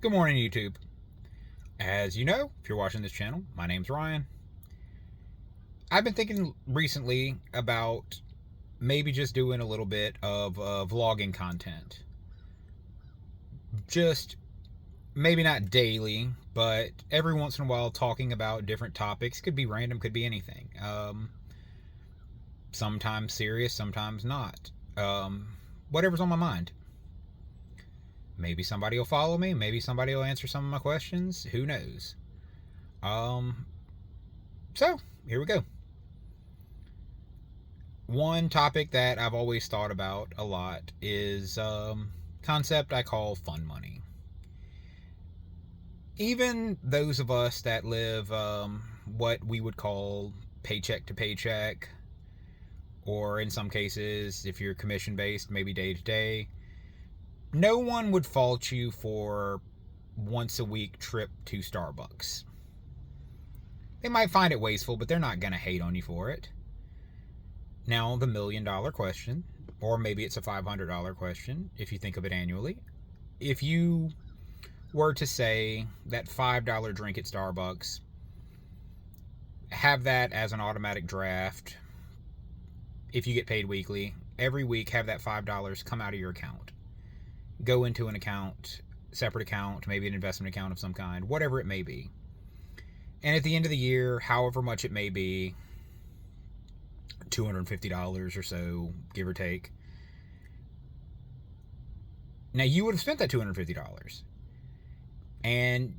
Good morning, YouTube. As you know, if you're watching this channel, my name's Ryan. I've been thinking recently about maybe just doing a little bit of vlogging content. Just maybe not daily, but every once in a while talking about different topics. Could be random, could be anything. Sometimes serious, sometimes not. Whatever's on my mind. Maybe somebody will follow me. Maybe somebody will answer some of my questions. Who knows? Um, so, here we go. One topic that I've always thought about a lot is concept I call fun money. Even those of us that live what we would call paycheck to paycheck, or in some cases, if you're commission based, maybe day to day, no one would fault you for once a week trip to Starbucks. They might find it wasteful, but they're not going to hate on you for it. Now, the $1,000,000 question, or maybe it's a $500 question if you think of it annually. If you were to say that $5 drink at Starbucks, have that as an automatic draft, if you get paid weekly, every week have that $5 come out of your account. Go into an account, separate account, maybe an investment account of some kind, whatever it may be. And at the end of the year, however much it may be, $250 or so, give or take. Now, you would have spent that $250. And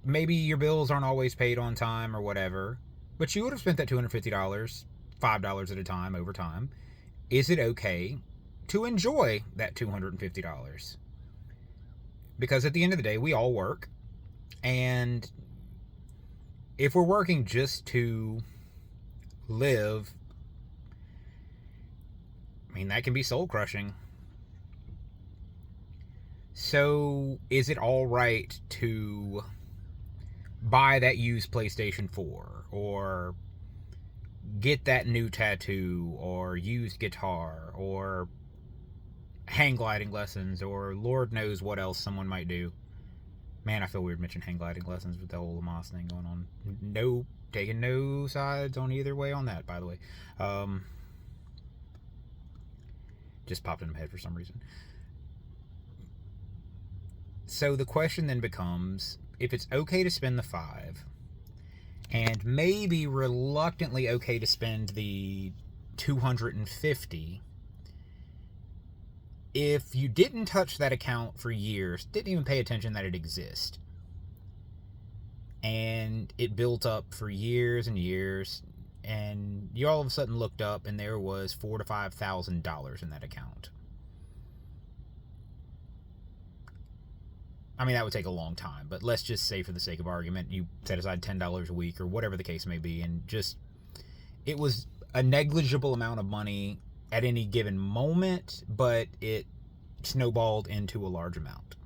maybe your bills aren't always paid on time or whatever, but you would have spent that $250, $5 at a time, over time. Is it okay to enjoy that $250? Because at the end of the day, we all work. And if we're working just to live, I mean, that can be soul crushing. So, is it all right to buy that used PlayStation 4 or get that new tattoo or used guitar or hang gliding lessons or Lord knows what else someone might do? Man, I feel weird mentioning hang gliding lessons with the whole Amos thing going on. No, taking no sides on either way on that, by the way. Just popped in my head for some reason. So the question then becomes, if it's okay to spend the $5, and maybe reluctantly okay to spend the $250, if you didn't touch that account for years, didn't even pay attention that it exists, and it built up for years and years, and you all of a sudden looked up and there was $4,000 to $5,000 in that account. I mean, that would take a long time, but let's just say for the sake of argument, you set aside $10 a week or whatever the case may be, and just, it was a negligible amount of money at any given moment, but it snowballed into a large amount.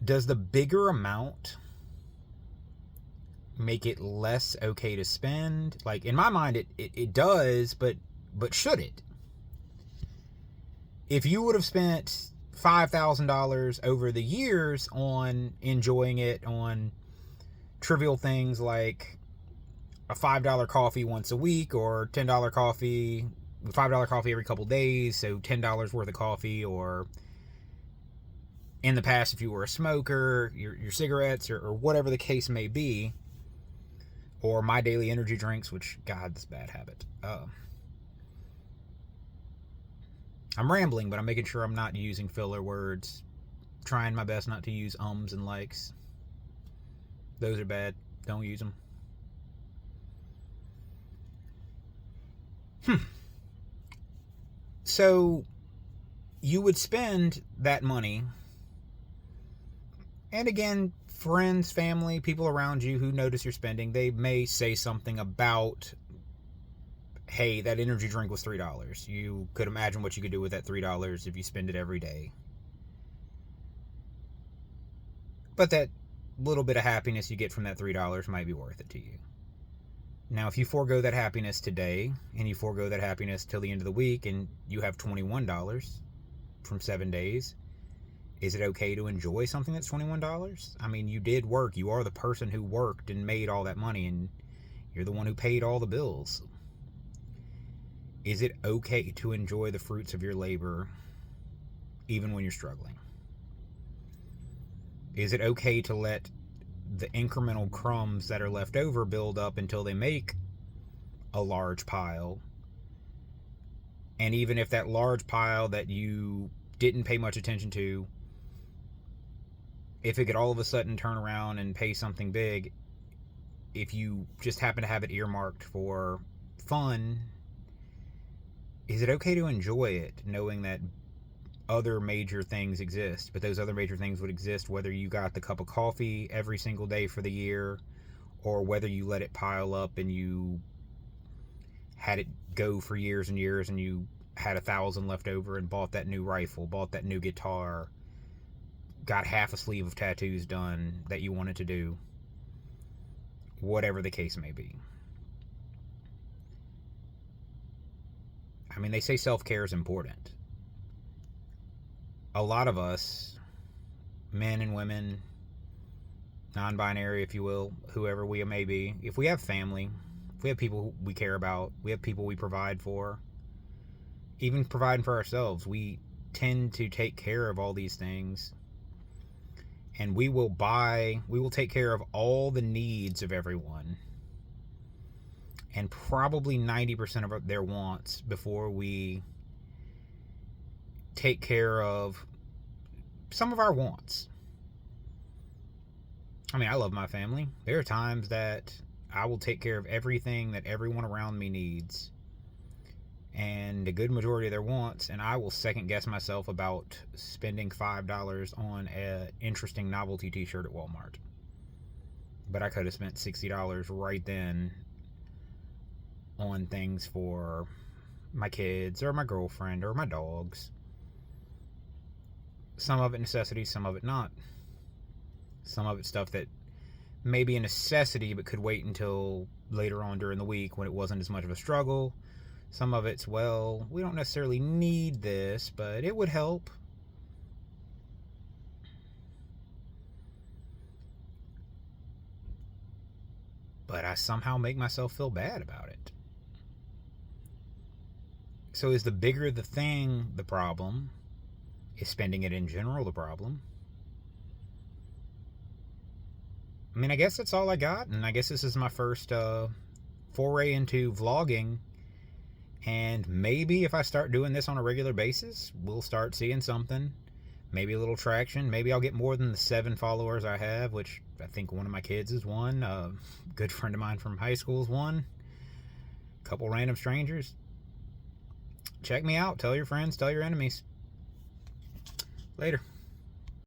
Does the bigger amount make it less okay to spend? Like, in my mind, it does, but should it? If you would have spent $5,000 over the years on enjoying it, on trivial things like a $5 coffee once a week, or $10 coffee, $5 coffee every couple days, so $10 worth of coffee, or in the past, if you were a smoker, your cigarettes, or whatever the case may be, or my daily energy drinks, which, God, this bad habit. I'm rambling, but I'm making sure I'm not using filler words. Trying my best not to use ums and likes. Those are bad. Don't use them. So, you would spend that money, and again, friends, family, people around you who notice you're spending, they may say something about, hey, that energy drink was $3. You could imagine what you could do with that $3 if you spend it every day. But that little bit of happiness you get from that $3 might be worth it to you. Now, if you forego that happiness today, and you forego that happiness till the end of the week, and you have $21 from 7 days, Is it okay to enjoy something that's $21? I mean, you did work. You are the person who worked and made all that money, and you're the one who paid all the bills. Is it okay to enjoy the fruits of your labor even when you're struggling? Is it okay to let the incremental crumbs that are left over build up until they make a large pile? And even if that large pile that you didn't pay much attention to, if it could all of a sudden turn around and pay something big, if you just happen to have it earmarked for fun, is it okay to enjoy it knowing that other major things exist? But those other major things would exist whether you got the cup of coffee every single day for the year, or whether you let it pile up and you had it go for years and years, and you had 1,000 left over and bought that new rifle, bought that new guitar, got half a sleeve of tattoos done that you wanted to do. Whatever the case may be. I mean, they say self-care is important. A lot of us, men and women, non-binary, if you will, whoever we may be, if we have family, if we have people we care about, we have people we provide for, even providing for ourselves, we tend to take care of all these things. And we will take care of all the needs of everyone, and probably 90% of their wants, before we take care of some of our wants. I mean, I love my family. There are times that I will take care of everything that everyone around me needs, and a good majority of their wants, and I will second guess myself about spending $5 on an interesting novelty t-shirt at Walmart. But I could have spent $60 right then on things for my kids or my girlfriend or my dogs. Some of it necessities, some of it not. Some of it stuff that may be a necessity but could wait until later on during the week when it wasn't as much of a struggle. Some of it's, well, we don't necessarily need this, but it would help. But I somehow make myself feel bad about it. So is the bigger the thing the problem? Is spending it in general the problem? I mean, I guess that's all I got, and I guess this is my first foray into vlogging. And maybe if I start doing this on a regular basis, we'll start seeing something. Maybe a little traction. Maybe I'll get more than the 7 followers I have, which I think one of my kids is one. A good friend of mine from high school is one. A couple random strangers. Check me out. Tell your friends. Tell your enemies. Later.